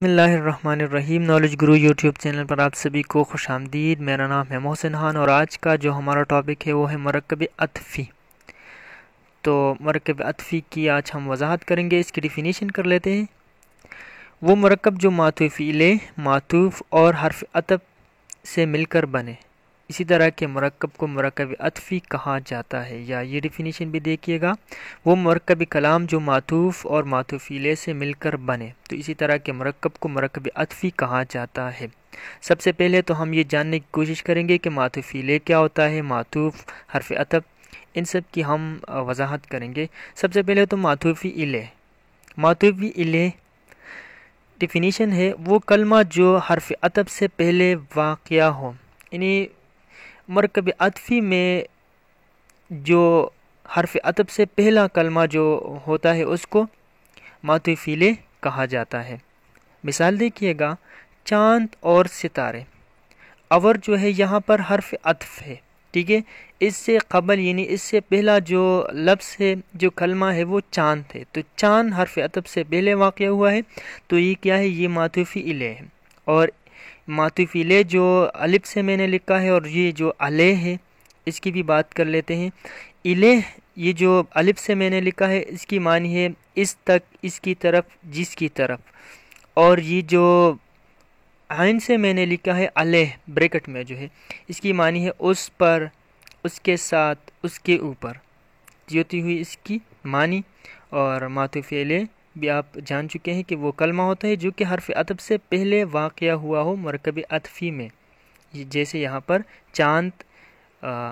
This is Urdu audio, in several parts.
بسم اللہ الرحمن الرحیم۔ نالج گرو یوٹیوب چینل پر آپ سبھی کو خوش آمدید۔ میرا نام ہے محسن خان اور آج کا جو ہمارا ٹاپک ہے وہ ہے مرکب عطفی۔ تو مرکب عطفی کی آج ہم وضاحت کریں گے، اس کی ڈیفینیشن کر لیتے ہیں۔ وہ مرکب جو معطوف الیہ، معطوف اور حرف عطف سے مل کر بنے، اسی طرح کے مرکب کو مرکب عطفی کہا جاتا ہے، یا یہ ڈیفینیشن بھی دیکھیے گا۔ وہ مرکب کلام جو معطوف اور معطوف الیہ سے مل کر بنے، تو اسی طرح کے مرکب کو مرکب عطفی کہا جاتا ہے۔ سب سے پہلے تو ہم یہ جاننے کی کوشش کریں گے کہ معطوف الیہ کیا ہوتا ہے، معطوف، حرف عطف، ان سب کی ہم وضاحت کریں گے۔ سب سے پہلے تو معطوف الیہ۔ معطوف الیہ ڈیفینیشن ہے وہ کلمہ جو حرف عطف سے پہلے واقع ہو، یعنی مرکب عطفی میں جو حرف عطف سے پہلا کلمہ جو ہوتا ہے اس کو معطوف الیہ کہا جاتا ہے۔ مثال دیکھیے گا، چاند اور ستارے، اور جو ہے یہاں پر حرف عطف ہے، ٹھیک ہے۔ اس سے قبل یعنی اس سے پہلا جو لفظ ہے، جو کلمہ ہے وہ چاند ہے، تو چاند حرف عطف سے پہلے واقع ہوا ہے، تو یہ کیا ہے، یہ معطوف الیہ ہے۔ اور معطوف الیہ جو الف سے میں نے لکھا ہے، اور یہ جو علیہ ہے اس کی بھی بات کر لیتے ہیں۔ الیہ، یہ جو الف سے میں نے لکھا ہے، اس کی معنی ہے اس تک، اس کی طرف، جس کی طرف۔ اور یہ جو عین سے میں نے لکھا ہے علیہ بریکٹ میں جو ہے، اس کی معنی ہے اس پر، اس کے ساتھ، اس کے اوپر، یہ ہوتی ہوئی اس کی معنی۔ اور معطوف الیہ بھی آپ جان چکے ہیں کہ وہ کلمہ ہوتا ہے جو کہ حرف عطف سے پہلے واقع ہوا ہو مرکب عطفی میں، جیسے یہاں پر چاند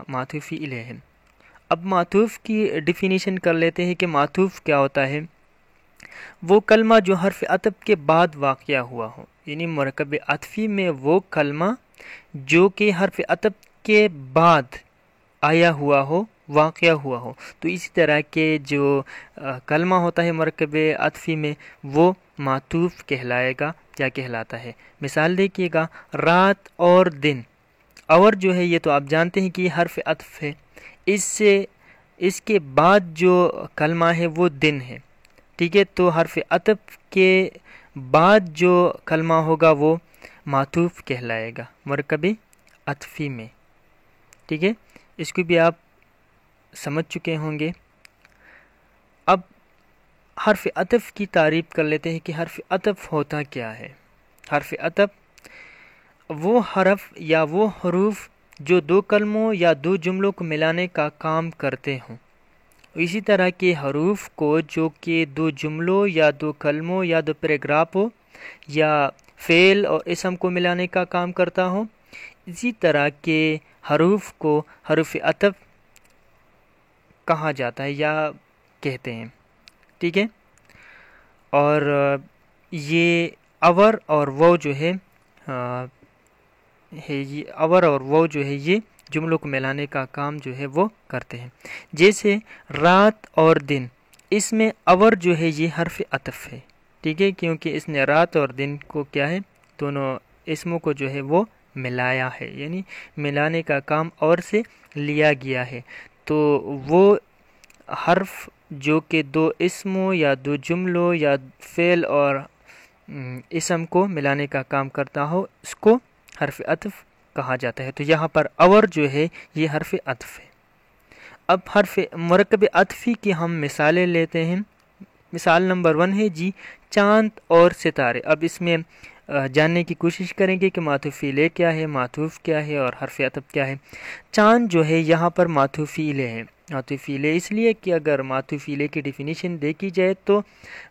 معطوف الیہ ہے۔ اب معطوف کی ڈیفینیشن کر لیتے ہیں کہ معطوف کیا ہوتا ہے۔ وہ کلمہ جو حرف عطف کے بعد واقع ہوا ہو، یعنی مرکب عطفی میں وہ کلمہ جو کہ حرف عطف کے بعد آیا ہوا ہو، واقع ہوا ہو، تو اسی طرح کے جو کلمہ ہوتا ہے مرکب عطفی میں وہ معطوف کہلائے گا یا کہلاتا ہے۔ مثال دیکھیے گا، رات اور دن، اور جو ہے یہ تو آپ جانتے ہیں کہ یہ حرف عطف ہے، اس کے بعد جو کلمہ ہے وہ دن ہے، ٹھیک ہے۔ تو حرف عطف کے بعد جو کلمہ ہوگا وہ معطوف کہلائے گا مرکب عطفی میں، ٹھیک ہے۔ اس کو بھی آپ سمجھ چکے ہوں گے۔ اب حرف عطف کی تعریف کر لیتے ہیں کہ حرف عطف ہوتا کیا ہے۔ حرف عطف وہ حرف یا وہ حروف جو دو کلموں یا دو جملوں کو ملانے کا کام کرتے ہوں۔ اسی طرح کے حروف کو جو کہ دو جملوں یا دو کلموں یا دو پیراگراف ہو، یا فعل اور اسم کو ملانے کا کام کرتا ہو، اسی طرح کے حروف کو حروف عطف کہا جاتا ہے یا کہتے ہیں، ٹھیک ہے۔ اور یہ اور وہ جو ہے اور وہ جو ہے یہ جملوں کو ملانے کا کام جو ہے وہ کرتے ہیں۔ جیسے رات اور دن، اس میں اور جو ہے یہ حرف عطف ہے، ٹھیک ہے، کیونکہ اس نے رات اور دن کو کیا ہے، دونوں اسموں کو جو ہے وہ ملایا ہے، یعنی ملانے کا کام اور سے لیا گیا ہے۔ تو وہ حرف جو کہ دو اسموں یا دو جملوں یا فعل اور اسم کو ملانے کا کام کرتا ہو، اس کو حرف عطف کہا جاتا ہے۔ تو یہاں پر اور جو ہے یہ حرف عطف ہے۔ اب حرف مرکب عطفی کی ہم مثالیں لیتے ہیں۔ مثال نمبر 1 ہے جی، چاند اور ستارے۔ اب اس میں جاننے کی کوشش کریں گے کہ معطوف الیہ کیا ہے، معطوف کیا ہے اور حرف عطف کیا ہے۔ چاند جو ہے یہاں پر معطوف الیہ ہے۔ معطوف الیہ اس لیے کہ اگر معطوف الیہ کی ڈیفینیشن دیکھی جائے تو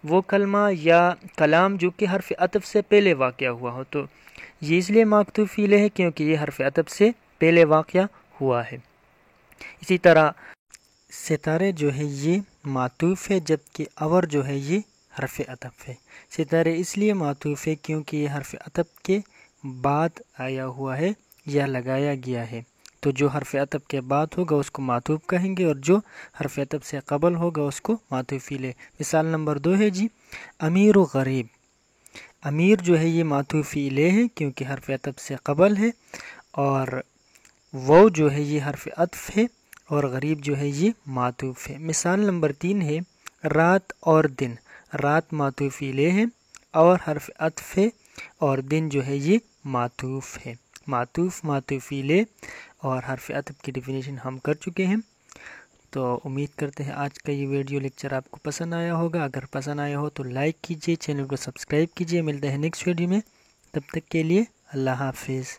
وہ کلمہ یا کلام جو کہ حرف عطف سے پہلے واقع ہوا ہو، تو یہ اس لیے معطوف الیہ ہے کیونکہ یہ حرف عطف سے پہلے واقع ہوا ہے۔ اسی طرح ستارے جو ہے یہ معطوف ہے، جبکہ اور جو ہے یہ حرف عطف ہے۔ ستارے اس لیے معطوف ہے کیونکہ یہ حرف عطف کے بعد آیا ہوا ہے یا لگایا گیا ہے، تو جو حرف عطف کے بعد ہوگا اس کو معطوف کہیں گے، اور جو حرف عطف سے قبل ہوگا اس کو معطوف الیہ۔ مثال نمبر 2 ہے جی، امیر و غریب۔ امیر جو ہے یہ معطوف الیہ ہے کیونکہ حرف عطف سے قبل ہے، اور وہ جو ہے یہ حرف عطف ہے، اور غریب جو ہے یہ معطوف ہے۔ مثال نمبر 3 ہے رات اور دن۔ رات معطوف الیہ ہے، اور حرف عطف ہے، اور دن جو ہے یہ معطوف ہے۔ معطوف، معطوفی لے اور حرف عطف کی ڈیفینیشن ہم کر چکے ہیں۔ تو امید کرتے ہیں آج کا یہ ویڈیو لیکچر آپ کو پسند آیا ہوگا۔ اگر پسند آیا ہو تو لائک کیجئے، چینل کو سبسکرائب کیجئے۔ ملتے ہیں نیکسٹ ویڈیو میں، تب تک کے لیے اللہ حافظ۔